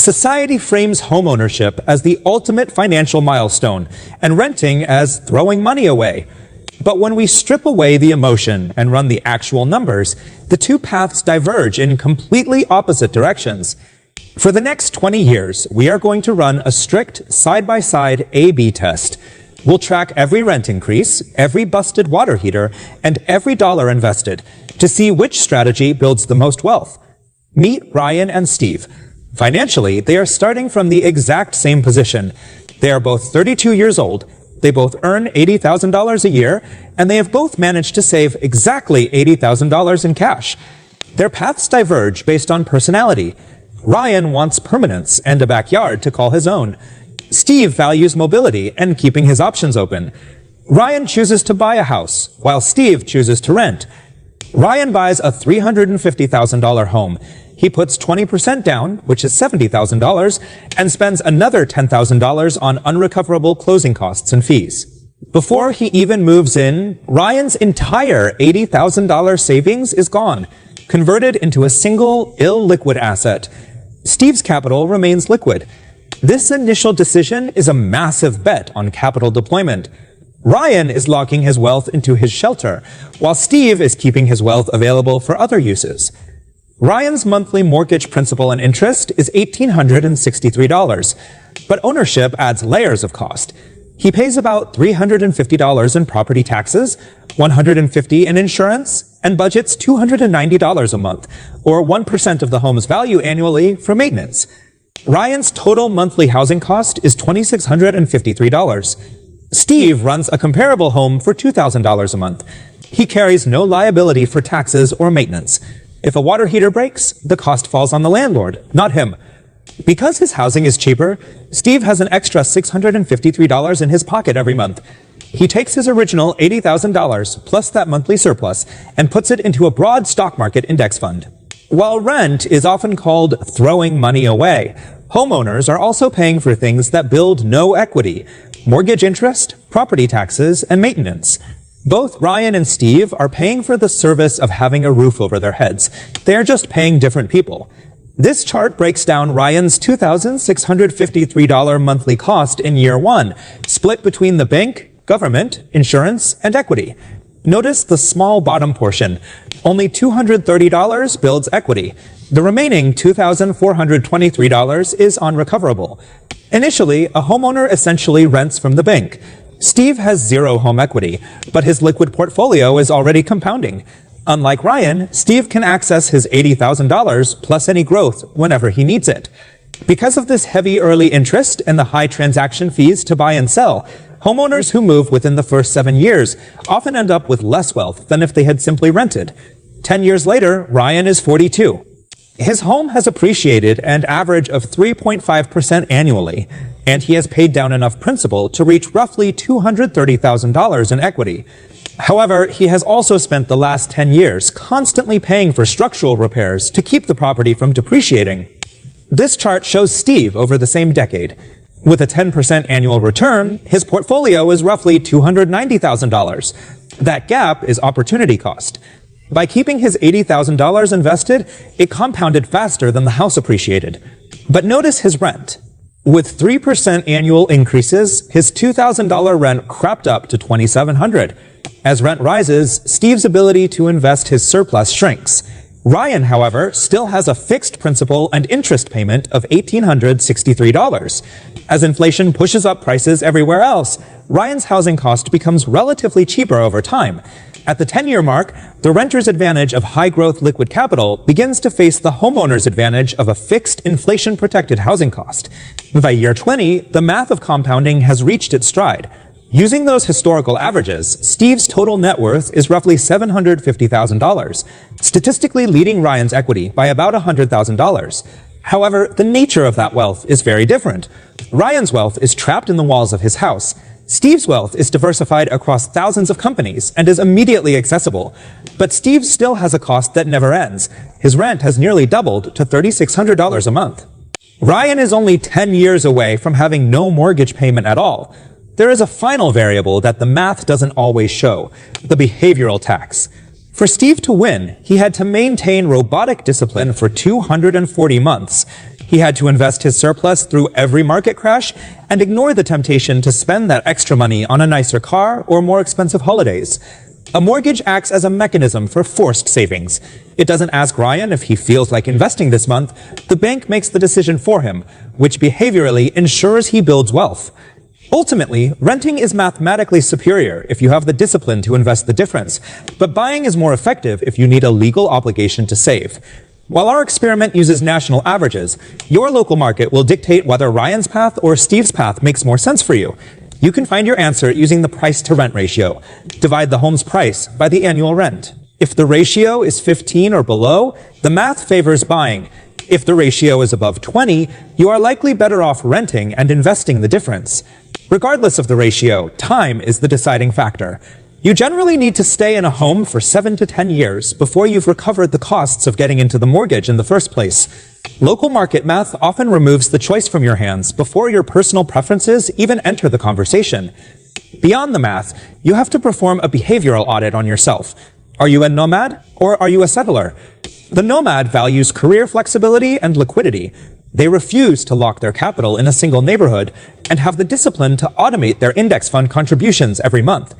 Society frames homeownership as the ultimate financial milestone and renting as throwing money away. But when we strip away the emotion and run the actual numbers, the two paths diverge in completely opposite directions. For the next 20 years, we are going to run a strict side-by-side A/B test. We'll track every rent increase, every busted water heater, and every dollar invested to see which strategy builds the most wealth. Meet Ryan and Steve. Financially, they are starting from the exact same position. They are both 32 years old. They both earn $80,000 a year, and they have both managed to save exactly $80,000 in cash. Their paths diverge based on personality. Ryan wants permanence and a backyard to call his own. Steve values mobility and keeping his options open. Ryan chooses to buy a house, while Steve chooses to rent. Ryan buys a $350,000 home. He puts 20% down, which is $70,000, and spends another $10,000 on unrecoverable closing costs and fees. Before he even moves in, Ryan's entire $80,000 savings is gone, converted into a single, illiquid asset. Steve's capital remains liquid. This initial decision is a massive bet on capital deployment. Ryan is locking his wealth into his shelter, while Steve is keeping his wealth available for other uses. Ryan's monthly mortgage principal and interest is $1,863, but ownership adds layers of cost. He pays about $350 in property taxes, $150 in insurance, and budgets $290 a month, or 1% of the home's value annually for maintenance. Ryan's total monthly housing cost is $2,653. Steve runs a comparable home for $2,000 a month. He carries no liability for taxes or maintenance. If a water heater breaks, the cost falls on the landlord, not him. Because his housing is cheaper, Steve has an extra $653 in his pocket every month. He takes his original $80,000 plus that monthly surplus and puts it into a broad stock market index fund. While rent is often called throwing money away, homeowners are also paying for things that build no equity: mortgage interest, property taxes, and maintenance. Both Ryan and Steve are paying for the service of having a roof over their heads. They are just paying different people. This chart breaks down Ryan's $2,653 monthly cost in year one, split between the bank, government, insurance, and equity. Notice the small bottom portion. Only $230 builds equity. The remaining $2,423 is unrecoverable. Initially, a homeowner essentially rents from the bank. Steve has zero home equity, but his liquid portfolio is already compounding. Unlike Ryan, Steve can access his $80,000 plus any growth whenever he needs it. Because of this heavy early interest and the high transaction fees to buy and sell, homeowners who move within the first 7 years often end up with less wealth than if they had simply rented. 10 years later, Ryan is 42. His home has appreciated an average of 3.5% annually, and he has paid down enough principal to reach roughly $230,000 in equity. However, he has also spent the last 10 years constantly paying for structural repairs to keep the property from depreciating. This chart shows Steve over the same decade. With a 10% annual return, his portfolio is roughly $290,000. That gap is opportunity cost. By keeping his $80,000 invested, it compounded faster than the house appreciated. But notice his rent. With 3% annual increases, his $2,000 rent crept up to $2,700. As rent rises, Steve's ability to invest his surplus shrinks. Ryan, however, still has a fixed principal and interest payment of $1,863. As inflation pushes up prices everywhere else, Ryan's housing cost becomes relatively cheaper over time. At the 10-year mark, the renter's advantage of high-growth liquid capital begins to face the homeowner's advantage of a fixed inflation-protected housing cost. By year 20, the math of compounding has reached its stride. Using those historical averages, Steve's total net worth is roughly $750,000, statistically leading Ryan's equity by about $100,000. However, the nature of that wealth is very different. Ryan's wealth is trapped in the walls of his house. Steve's wealth is diversified across thousands of companies and is immediately accessible. But Steve still has a cost that never ends. His rent has nearly doubled to $3,600 a month. Ryan is only 10 years away from having no mortgage payment at all. There is a final variable that the math doesn't always show: the behavioral tax. For Steve to win, he had to maintain robotic discipline for 240 months. He had to invest his surplus through every market crash and ignore the temptation to spend that extra money on a nicer car or more expensive holidays. A mortgage acts as a mechanism for forced savings. It doesn't ask Ryan if he feels like investing this month. The bank makes the decision for him, which behaviorally ensures he builds wealth. Ultimately, renting is mathematically superior if you have the discipline to invest the difference, but buying is more effective if you need a legal obligation to save. While our experiment uses national averages, your local market will dictate whether Ryan's path or Steve's path makes more sense for you. You can find your answer using the price-to-rent ratio. Divide the home's price by the annual rent. If the ratio is 15 or below, the math favors buying. If the ratio is above 20, you are likely better off renting and investing the difference. Regardless of the ratio, time is the deciding factor. You generally need to stay in a home for 7 to 10 years before you've recovered the costs of getting into the mortgage in the first place. Local market math often removes the choice from your hands before your personal preferences even enter the conversation. Beyond the math, you have to perform a behavioral audit on yourself. Are you a nomad or are you a settler? The nomad values career flexibility and liquidity. They refuse to lock their capital in a single neighborhood and have the discipline to automate their index fund contributions every month.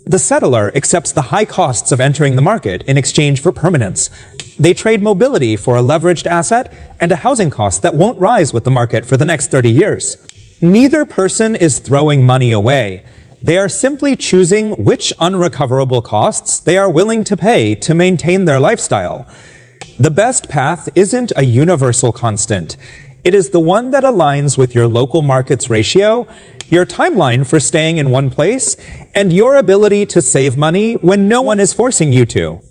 The settler accepts the high costs of entering the market in exchange for permanence. They trade mobility for a leveraged asset and a housing cost that won't rise with the market for the next 30 years. Neither person is throwing money away. They are simply choosing which unrecoverable costs they are willing to pay to maintain their lifestyle. The best path isn't a universal constant. It is the one that aligns with your local market's ratio, your timeline for staying in one place, and your ability to save money when no one is forcing you to.